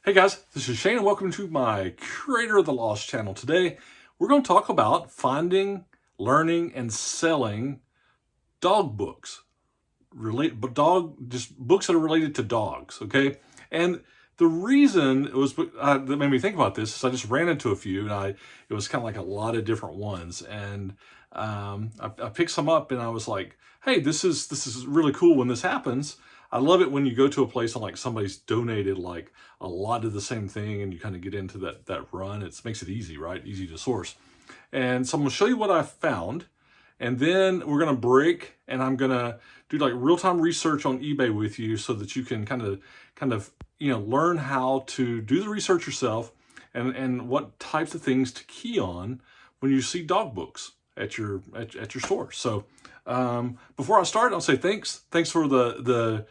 Hey guys, this is Shane and welcome to my Creator of the Lost channel. Today, we're going to talk about finding, learning, and selling dog books. Just books that are related to dogs, okay? And the reason that made me think about this is I just ran into a few and it was kind of like a lot of different ones. And I picked some up and I was like, hey, this is really cool when this happens. I love it when you go to a place and like somebody's donated like a lot of the same thing and you kind of get into that run. It makes it easy, right? Easy to source. And so I'm going to show you what I found. And then we're going to break and I'm going to do like real-time research on eBay with you so that you can kind of learn how to do the research yourself and what types of things to key on when you see dog books at your store. So before I start, I'll say thanks for the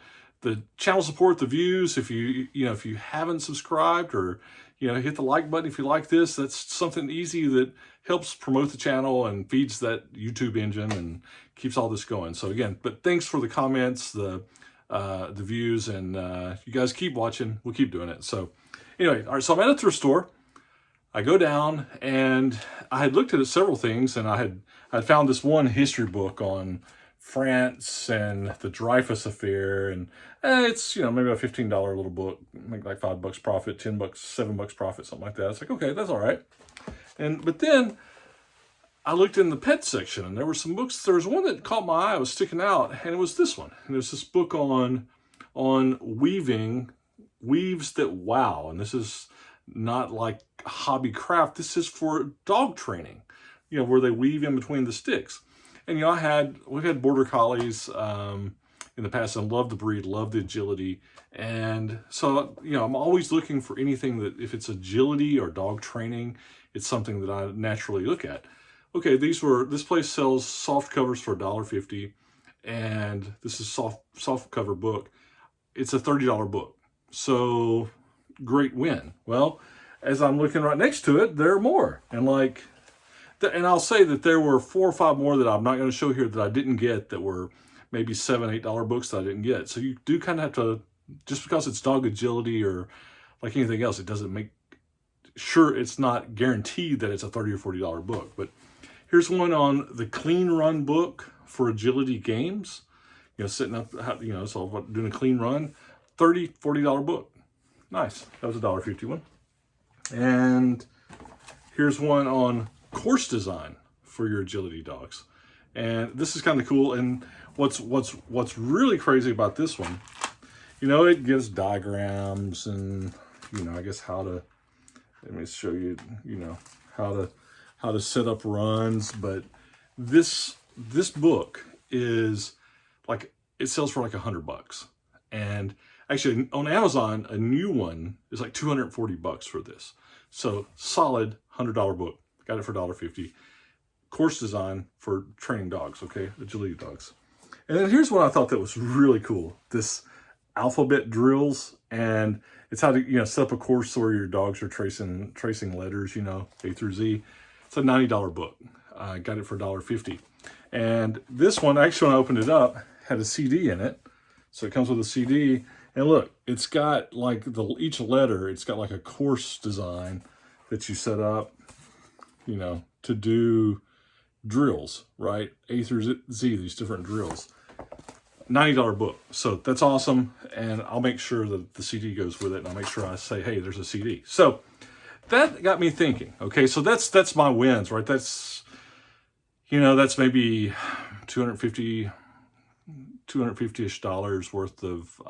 channel support, the views. If you haven't subscribed or hit the like button if you like this, that's something easy that helps promote the channel and feeds that YouTube engine and keeps all this going. So again, but thanks for the comments, the views, and you guys keep watching. We'll keep doing it. So anyway, all right. So I'm at a thrift store. I go down and I had looked at several things, and I had found this one history book on France and the Dreyfus affair, and it's maybe a $15 little book, make like $5 profit, $10, $7 profit, something like that. It's like, okay, that's all right. But then I looked in the pet section, and there were some books. There was one that caught my eye, was sticking out, and it was this one. And it was this book on weaving, weaves that wow. And this is not like hobby craft. This is for dog training, where they weave in between the sticks. And we've had border collies in the past, and love the breed, love the agility. And so I'm always looking for anything that, if it's agility or dog training, it's something that I naturally look at. Okay, this place sells soft covers for $1.50, and this is soft cover book. It's a $30 book, so great win. Well, as I'm looking right next to it, there are more, and I'll say that there were 4 or 5 more that I'm not going to show here that I didn't get, that were maybe $7, $8 books that I didn't get. So you do kind of have to, just because it's dog agility or like anything else, it doesn't make sure, it's not guaranteed that it's a $30 or $40 book. But here's one on the clean run book for agility games. Setting up, so doing a clean run, $30, $40 book. Nice. That was a $1.50 one. And here's one on course design for your agility dogs, and this is kind of cool. And what's really crazy about this one, it gives diagrams and I guess how to, let me show you, how to set up runs. But this book is like, it sells for like $100, and actually on Amazon a new one is like $240 for this. So solid $100 book. Got it for $1.50. Course design for training dogs, okay? Agility dogs. And then here's one I thought that was really cool. This alphabet drills, and it's how to set up a course where your dogs are tracing letters, A through Z. It's a $90 book. I got it for $1.50. And this one, actually when I opened it up, had a CD in it. So it comes with a CD. And look, it's got like each letter, it's got like a course design that you set up, to do drills, right? A through Z, these different drills. $90 book. So that's awesome. And I'll make sure that the CD goes with it. And I'll make sure I say, hey, there's a CD. So that got me thinking. Okay, so that's my wins, right? That's, that's maybe $250-ish worth of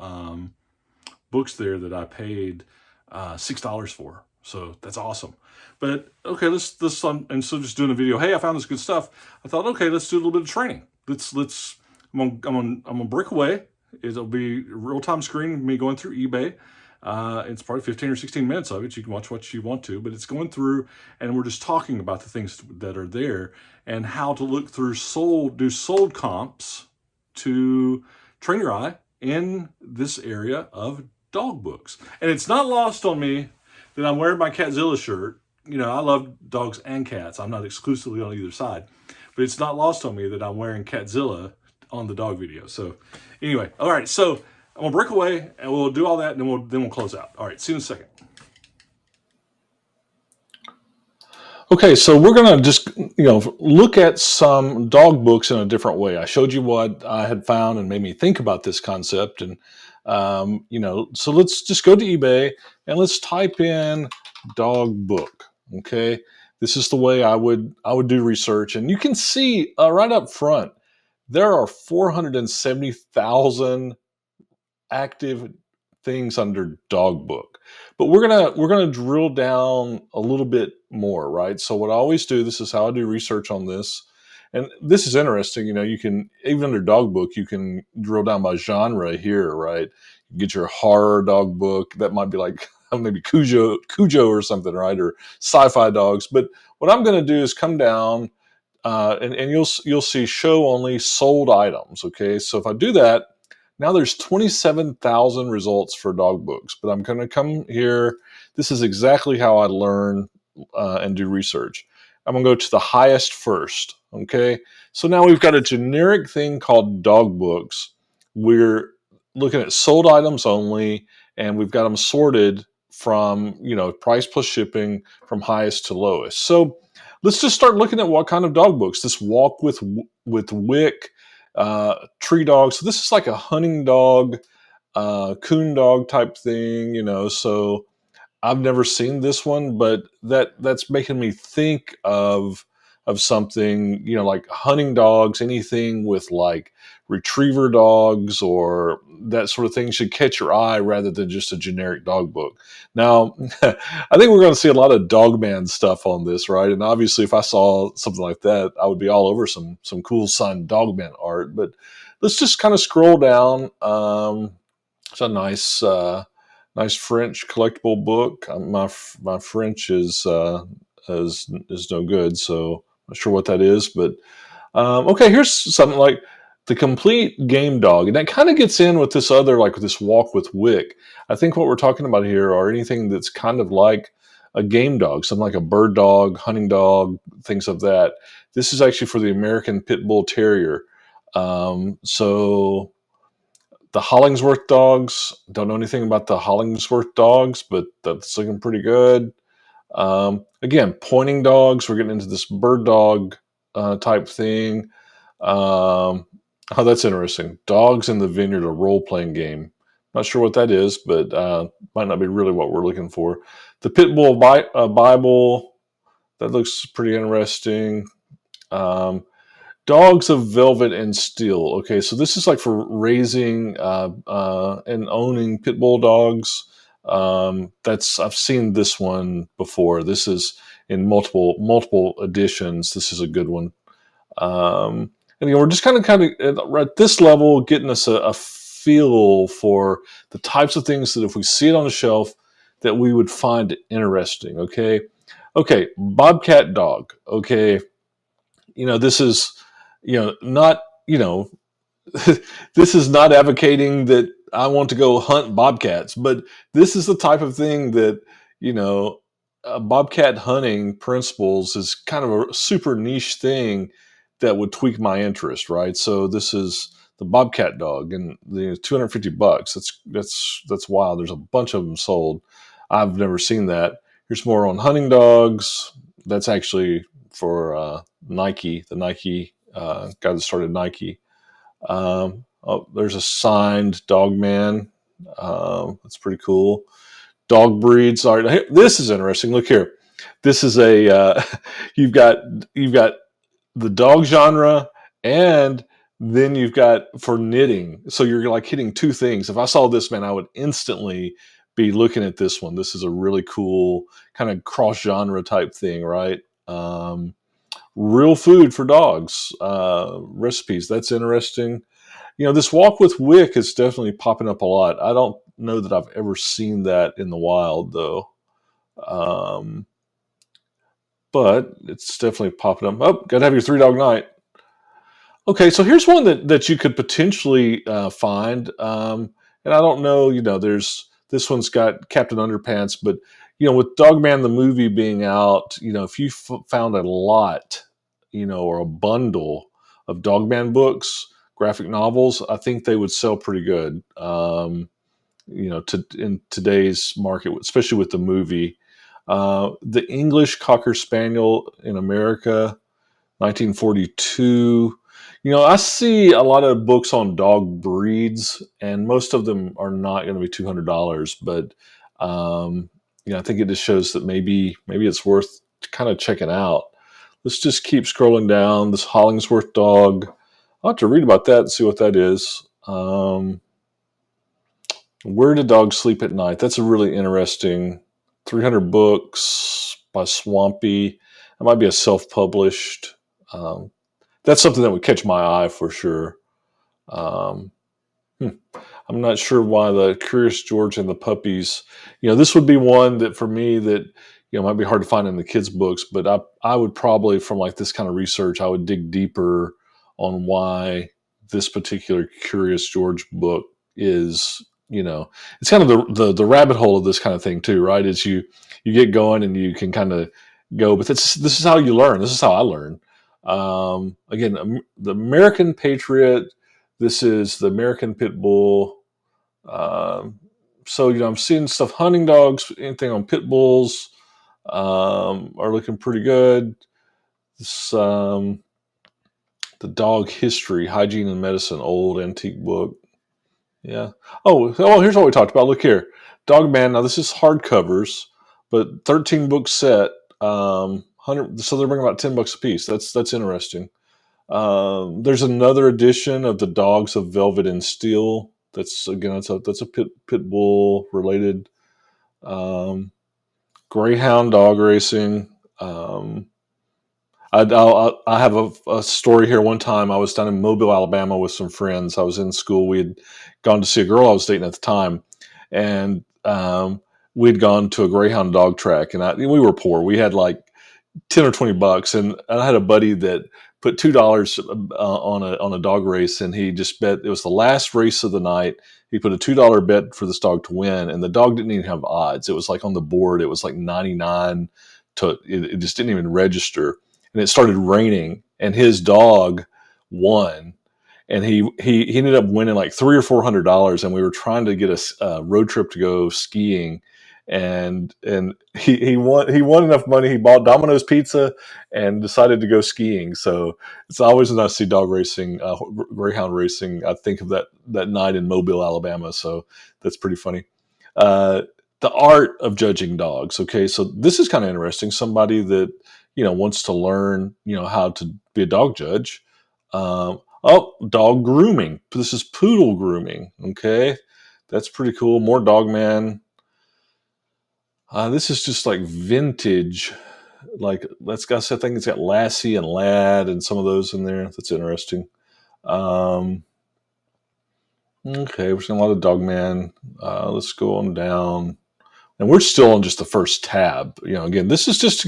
books there that I paid $6 for. So that's awesome. But okay, and so just doing a video, hey, I found this good stuff. I thought, okay, let's do a little bit of training. I'm gonna break away. It'll be real-time screen, me going through eBay. It's probably 15 or 16 minutes of it. You can watch what you want to, but it's going through, and we're just talking about the things that are there and how to look through do sold comps to train your eye in this area of dog books. And it's not lost on me that I'm wearing my Catzilla shirt. I love dogs and cats. I'm not exclusively on either side, but it's not lost on me that I'm wearing Catzilla on the dog video. So anyway, all right, so I'm gonna break away and we'll do all that, and then we'll close out. All right, see you in a second. Okay, so we're gonna just look at some dog books in a different way. I showed you what I had found and made me think about this concept, and so let's just go to eBay and let's type in dog book. Okay, this is the way I would do research, and you can see right up front there are 470,000 active things under dog book, but we're gonna drill down a little bit more, right? So what I always do, this is how I do research on this, and this is interesting. You can, even under dog book, you can drill down by genre here, right? You get your horror dog book, that might be like maybe Cujo or something, right? Or sci-fi dogs. But what I'm going to do is come down, and you'll see show only sold items. Okay, so if I do that, now there's 27,000 results for dog books. But I'm going to come here. This is exactly how I learn and do research. I'm going to go to the highest first. Okay, so now we've got a generic thing called dog books. We're looking at sold items only, and we've got them sorted from price plus shipping from highest to lowest. So let's just start looking at what kind of dog books. This walk with Wick, tree dog. So this is like a hunting dog, coon dog type thing. So I've never seen this one, but that's making me think of something, like hunting dogs. Anything with like retriever dogs or that sort of thing should catch your eye rather than just a generic dog book. Now, I think we're going to see a lot of Dogman stuff on this, right? And obviously, if I saw something like that, I would be all over some cool signed Dogman art. But let's just kind of scroll down. It's a nice French collectible book. My French is no good, so I'm not sure what that is. But okay, here's something like the complete game dog, and that kind of gets in with this other, like with this walk with Wick. I think what we're talking about here are anything that's kind of like a game dog, something like a bird dog, hunting dog, things of that. This is actually for the American Pit Bull Terrier. So the Hollingsworth dogs. Don't know anything about the Hollingsworth dogs, but that's looking pretty good. Again, pointing dogs. We're getting into this bird dog type thing. Um, oh, that's interesting. Dogs in the Vineyard, a role playing game. Not sure what that is, but might not be really what we're looking for. The Pit Bull Bible. That looks pretty interesting. Um, Dogs of Velvet and Steel. Okay, so this is like for raising and owning pit bull dogs. That's I've seen this one before. This is in multiple editions. This is a good one. And again, we're just kind of at this level getting us a feel for the types of things that if we see it on the shelf that we would find interesting. Okay, bobcat dog. Okay, this is not this is not advocating that I want to go hunt bobcats, but this is the type of thing that you know bobcat hunting principles is kind of a super niche thing that would tweak my interest, right? So this is the bobcat dog, and the $250. That's wild. There's a bunch of them sold. I've never seen that. Here's more on hunting dogs. That's actually for Nike, the Nike guy that started Nike. Oh, there's a signed Dog Man. That's pretty cool. Dog breeds. All right, this is interesting. Look here. This is a you've got you've got the dog genre, and then you've got for knitting. So you're like hitting two things. If I saw this, man, I would instantly be looking at this one. This is a really cool kind of cross genre type thing, right? Real food for dogs recipes. That's interesting. This walk with Wick is definitely popping up a lot. I don't know that I've ever seen that in the wild though. Um, but it's definitely popping up. Oh, gotta have your three dog night. Okay, so here's one that you could potentially find, and I don't know. There's this one's got Captain Underpants, but with Dogman the movie being out, if you found a lot, or a bundle of Dogman books, graphic novels, I think they would sell pretty good. In today's market, especially with the movie. The English Cocker Spaniel in America, 1942. I see a lot of books on dog breeds, and most of them are not going to be $200. But um, I think it just shows that maybe it's worth kind of checking out. Let's just keep scrolling down. This Hollingsworth dog. I'll have to read about that and see what that is. Where do dogs sleep at night? That's a really interesting. 300 books by Swampy. It might be a self-published. Um, that's something that would catch my eye for sure. Um, hmm. I'm not sure why the Curious George and the puppies. This would be one that for me that might be hard to find in the kids' books, but I would probably from like this kind of research, I would dig deeper on why this particular Curious George book is. It's kind of the rabbit hole of this kind of thing too, right? Is you get going and you can kind of go, but this is how you learn. This is how I learn. Again, the American Patriot. This is the American Pit Bull. Um, so I'm seeing stuff. Hunting dogs, anything on pit bulls, are looking pretty good. This the dog history, hygiene and medicine, old antique book. Yeah. Oh, here's what we talked about. Look here, Dog Man. Now this is hardcovers, but 13 book set. 100. So they're bringing about $10 a piece. That's interesting. There's another edition of the Dogs of Velvet and Steel. That's a pit bull related. Um, Greyhound dog racing. I have a story here. One time I was down in Mobile, Alabama with some friends. I was in school. We had gone to see a girl I was dating at the time, and we'd gone to a Greyhound dog track. And we were poor. We had like 10 or $20, and I had a buddy that put $2 on a dog race, and he just bet it was the last race of the night. He put a $2 bet for this dog to win, and the dog didn't even have odds. It was like on the board, it was like 99 to it just didn't even register, and it started raining, and his dog won. And he ended up winning like $300 or $400, and we were trying to get a road trip to go skiing, and he won enough money. He bought Domino's pizza and decided to go skiing. So it's always nice to see dog racing, greyhound racing. I think of that night in Mobile, Alabama. So that's pretty funny. Uh, the art of judging dogs. Okay, so this is kind of interesting. Somebody that wants to learn how to be a dog judge. Dog grooming. This is poodle grooming. Okay, that's pretty cool. More Dog Man. This is just like vintage. Like let's got. I think it's got Lassie and Lad and some of those in there. That's interesting. Um, okay, we're seeing a lot of Dog Man. Let's go on down, and we're still on just the first tab. Again, this is just to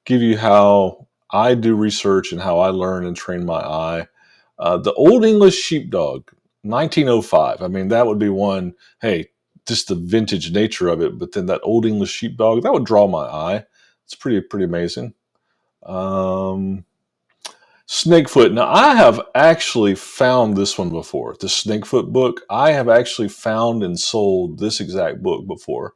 give you how I do research and how I learn and train my eye. The Old English Sheepdog, 1905. I mean, that would be one. Hey, just the vintage nature of it. But then that Old English Sheepdog, that would draw my eye. It's pretty amazing. Um, Snakefoot. Now, I have actually found this one before. The Snakefoot book. I have actually found and sold this exact book before.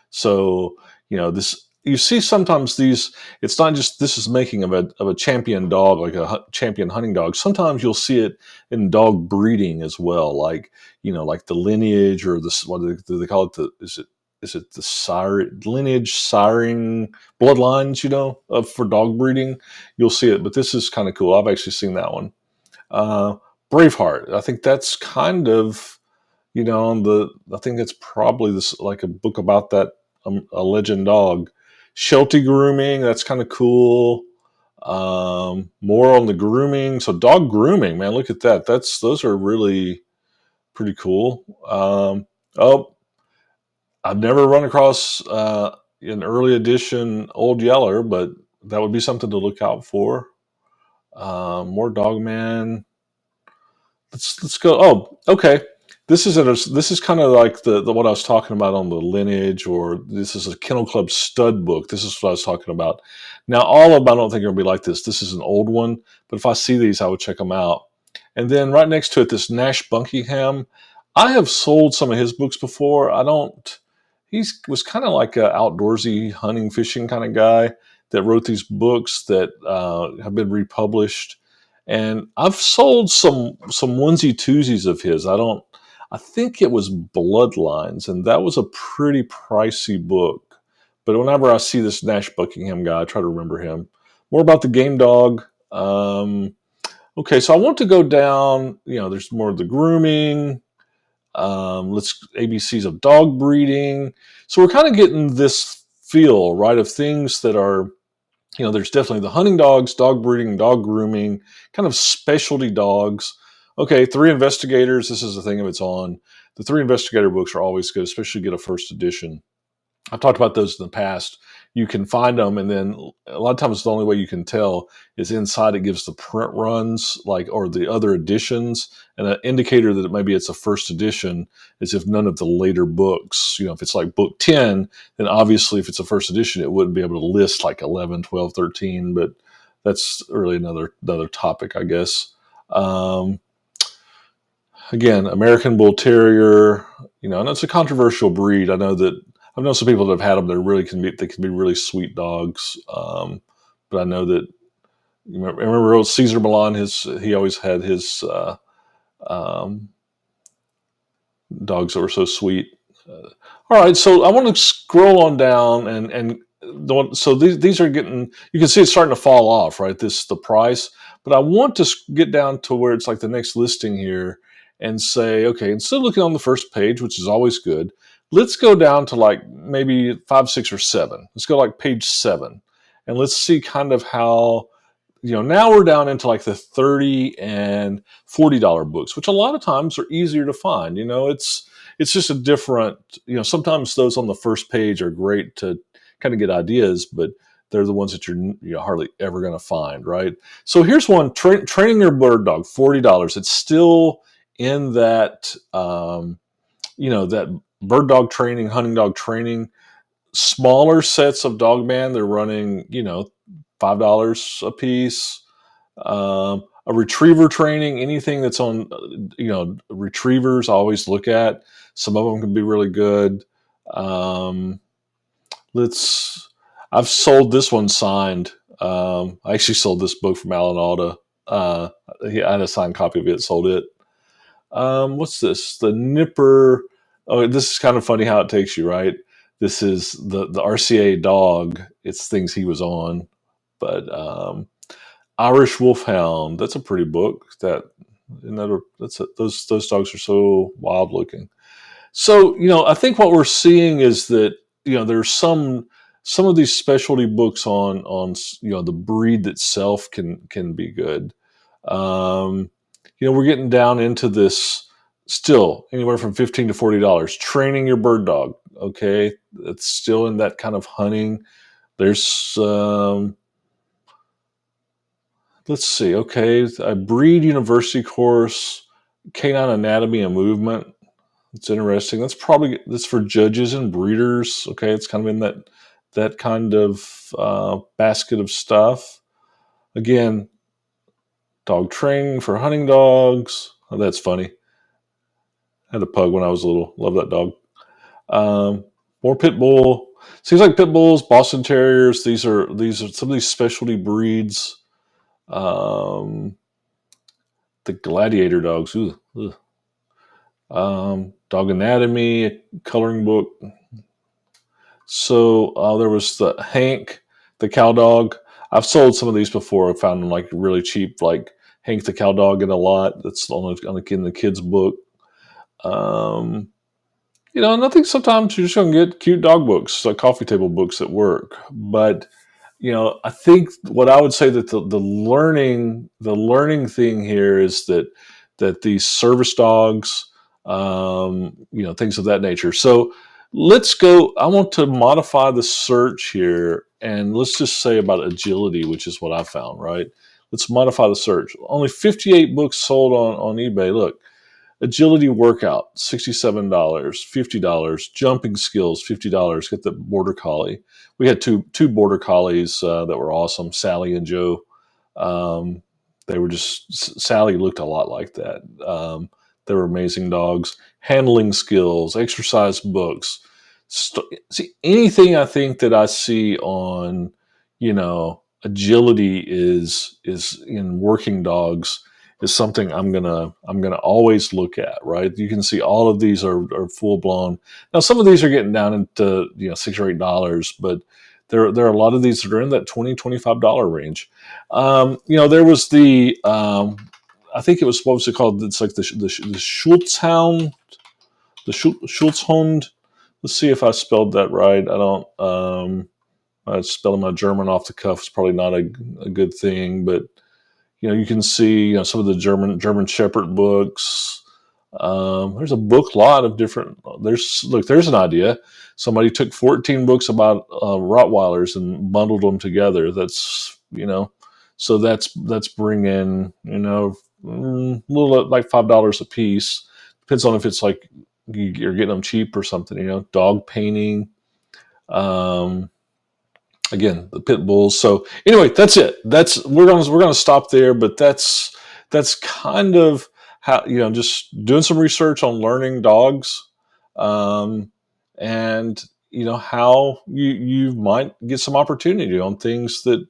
So, this you see sometimes these. It's not just this is making of a champion dog, like a champion hunting dog. Sometimes you'll see it in dog breeding as well, like like the lineage or this. What do they call it? Is it the lineage siring bloodlines? For dog breeding, you'll see it. But this is kind of cool. I've actually seen that one. Uh, Braveheart. I think that's kind of I think it's probably this like a book about that a legend dog. Sheltie grooming. That's kind of cool. More on the grooming. So dog grooming, man. Look at that. Those are really pretty cool. Oh, I've never run across an early edition Old Yeller, but that would be something to look out for. More Dogman. Let's go. Oh, okay. This is kind of like the what I was talking about on the lineage, or this is a Kennel Club stud book. This is what I was talking about. Now, all of them I don't think are gonna be like this. This is an old one, but if I see these, I would check them out. And then right next to it, this Nash Buckingham. I have sold some of his books before. I don't. He was kind of like a outdoorsy hunting, fishing kind of guy that wrote these books that have been republished. And I've sold some onesie twosies of his. I think it was Bloodlines, and that was a pretty pricey book. But whenever I see this Nash Buckingham guy, I try to remember him. More about the game dog. Okay, so I want to go down. There's more of the grooming. Let's ABCs of dog breeding. So we're kind of getting this feel, right, of things that are, there's definitely the hunting dogs, dog breeding, dog grooming, kind of specialty dogs. Okay, Three Investigators. This is the thing of its on. The Three Investigator books are always good, especially get a first edition. I've talked about those in the past. You can find them, and then a lot of times the only way you can tell is inside it gives the print runs, like, or the other editions, and an indicator that maybe it's a first edition is if none of the later books, if it's like book 10, then obviously if it's a first edition, it wouldn't be able to list like 11, 12, 13, but that's really another topic, I guess. Um, Again, American Bull Terrier, and it's a controversial breed. I know that I've known some people that have had them. They can be really sweet dogs. But I know that remember old Caesar Milan. He always had his um, dogs that were so sweet. All right, so I want to scroll on down so these are getting. You can see it's starting to fall off, right? The price, but I want to get down to where it's like the next listing here, and say, okay, instead of looking on the first page, which is always good, let's go down to like maybe 5, 6, or 7. Let's go like page 7, and let's see kind of how. Now we're down into like the $30 and $40 books, which a lot of times are easier to find. It's just a different, sometimes those on the first page are great to kind of get ideas, but they're the ones that you're hardly ever going to find, right? So here's one: training your bird dog, $40. It's still in that, that bird dog training, hunting dog training. Smaller sets of dog man, they're running, $5 a piece. A retriever training, anything that's on, retrievers, I always look at. Some of them can be really good. Um, let's. I've sold this one signed. I actually sold this book from Alan Alda. I had a signed copy of it. Sold it. What's this? The Nipper. Oh, this is kind of funny how it takes you, right? This is the RCA dog. It's things he was on, but Irish Wolfhound. That's a pretty book. Those dogs are so wild looking. So I think what we're seeing is that there's some of these specialty books on the breed itself can be good. Um, we're getting down into this still anywhere from $15 to $40. Training your bird dog. Okay, it's still in that kind of hunting. There's let's see. Okay, a breed university course, canine anatomy and movement. It's interesting. That's for judges and breeders. Okay, it's kind of in that kind of basket of stuff. Again, dog training for hunting dogs. Oh, that's funny. I had a pug when I was little. Love that dog. More pit bull. Seems like pit bulls, Boston Terriers. These are some of these specialty breeds. Um, the gladiator dogs. Ooh, ugh. Dog anatomy, coloring book. So there was the Hank, the cow dog. I've sold some of these before. I found them like really cheap, like Hank the cow dog in a lot. That's in the kids' book. Um, and I think sometimes you're just going to get cute dog books, like coffee table books at work. But I think what I would say that the learning thing here is that these service dogs, things of that nature. So let's go. I want to modify the search here, and let's just say about agility, which is what I found. Right? Let's modify the search. Only 58 books sold on eBay. Look. Agility workout, $67, $50. Jumping skills, $50. Get the border collie. We had two border collies that were awesome, Sally and Joe. Um, they were just Sally looked a lot like that. They were amazing dogs. Handling skills, exercise books. See, anything I think that I see on, agility is in working dogs is something I'm gonna always look at, right? You can see all of these are full blown. Now some of these are getting down into $6 or $8, but there are a lot of these that are in that $20-$25 range. There was the I think it was, what was it called? It's like the Schultzhound, the Schultzhund. Let's see if I spelled that right. I don't. Spelling my German off the cuff is probably not a good thing, but you can see some of the German Shepherd books. There's a book lot of different. There's an idea. Somebody took 14 books about Rottweilers and bundled them together. So that's bringing a little like $5 a piece. Depends on if it's like you're getting them cheap or something. Dog painting. Um, Again, the pit bulls. So anyway, that's it. We're gonna stop there, but that's kind of how, just doing some research on learning dogs, um, and how you might get some opportunity on things that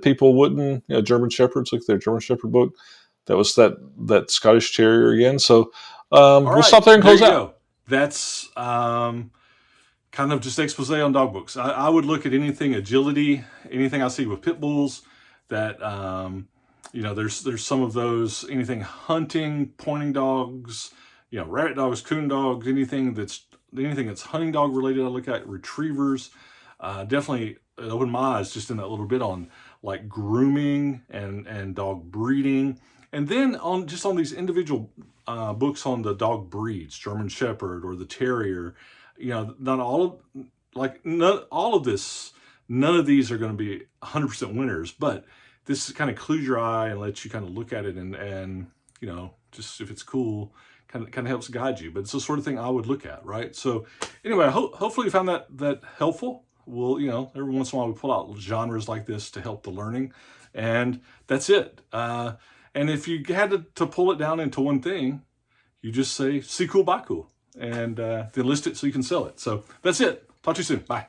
people wouldn't. German shepherds, like their German shepherd book. That was that Scottish terrier again. So All we'll right, stop there and there close you out. go. That's kind of just expose on dog books. I would look at anything agility, anything I see with pit bulls that, there's some of those, anything hunting, pointing dogs, rabbit dogs, coon dogs, anything that's hunting dog related. I look at retrievers. Definitely opened my eyes just in that little bit on like grooming and dog breeding. And then on these individual books on the dog breeds, German Shepherd or the Terrier, not all of all of this, none of these are going to be 100% winners, but this kind of clues your eye and lets you kind of look at it and just if it's cool, kind of helps guide you. But it's the sort of thing I would look at, right? So anyway, hopefully you found that helpful. We'll, every once in a while we pull out genres like this to help the learning, and that's it. And if you had to pull it down into one thing, you just say, see cool, buy cool, and then list it so you can sell it. So that's it. Talk to you soon. Bye.